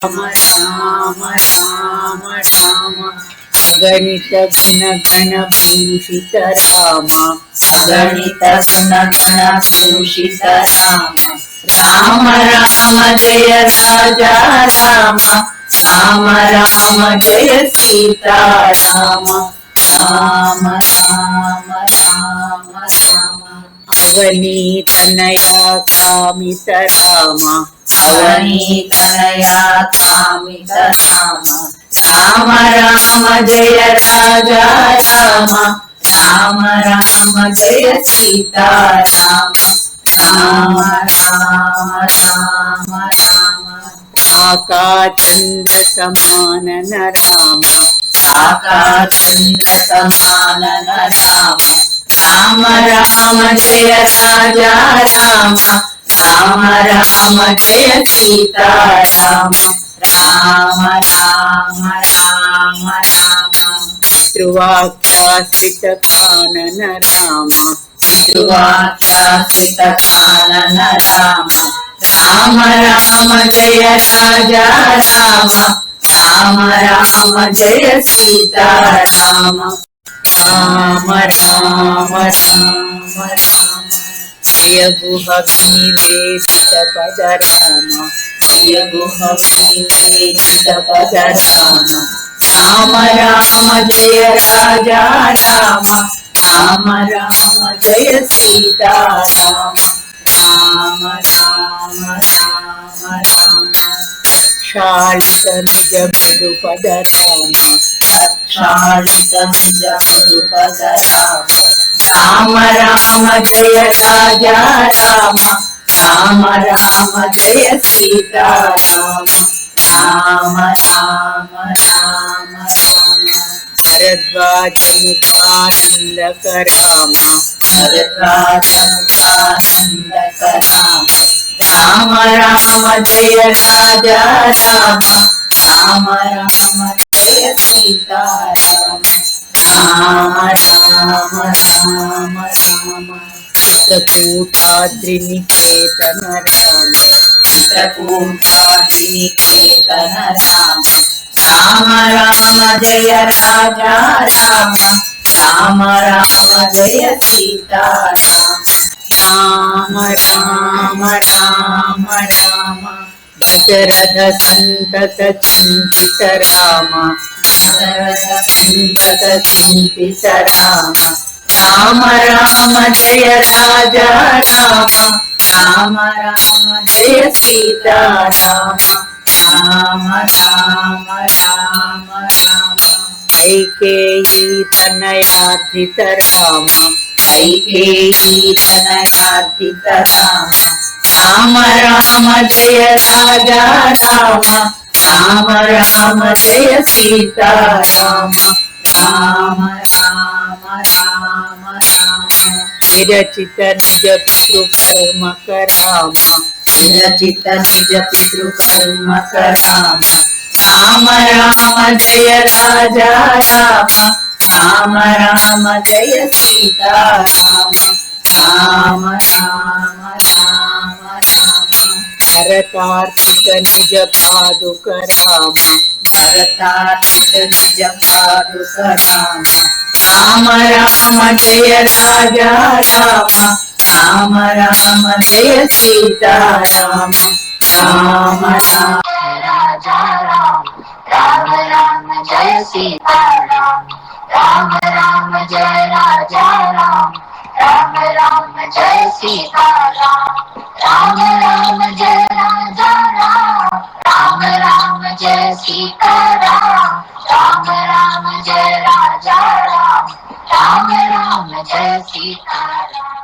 राम राम राम अगणित गुण गण भूषित राम अगणित गुण गण भूषित राम राम राम जय राजा राम राम राम जय सीता राम राम राम राम राम अवनी तनया कामित राम अवनी तनया कामित राम राम राम जय राजा राम राम राम जय सीता राम राम राम राम राम आकाचंद्र समानन राम आकाचंद्र समानन राम राम राम जय राजा राम राम राम जय सीता राम राम राम राम राम पितृवाक्याश्रित कानन राम पितृवाक्याश्रित कानन राम राम राम जय राजा राम राम राम जय सीता राम राम राम राम राम जय गुह विनिवेदित पद राम जय गुह विनिवेदित पद राम राम राम जय राजा राम राम राम जय सीता राम राम राम राम राम शालित निज मधुपद राम शालित निज मधुपद राम राम राम जय राजा राम राम राम जय सीता राम राम राम राम राम भरद्वाज मुखानंदक राम भरद्वाज मुखानंदक राम राम राम जय राजा राम राम राम जय सीता राम राम राम राम राम चित्रकूटाद्रिनिकेतन राम चित्रकूटाद्रिनिकेतन राम राम राम जय राजा राम राम राम जय सीता राम राम राम राम राम दशरथ संतत चिंतित राम दशरथ संतत चिंतित राम राम राम जय राजा राम राम राम जय सीता राम राम राम राम राम कैकेयी तनयार्थित राम कैकेयी तनयार्थित राम राम राम जय राजा राम राम राम जय सीता राम राम राम राम राम विरचित निज पितृकर्मक राम विरचित निज पितृकर्मक राम राम राम जय राजा राम राम राम जय सीता राम राम राम राम राम भरतार्थित निज पादुक राम भरतार्थित निज पादुक राम राम राम जय राजा राम राम राम जय सीता राम राम राम राजा राम राम राम जय सीता राम राम राम जय राजा राम राम राम जय सीता राम राम राम जय राजा राम राम राम जय सीता राम राम राम जय राजा राम राम राम जय सीता राम।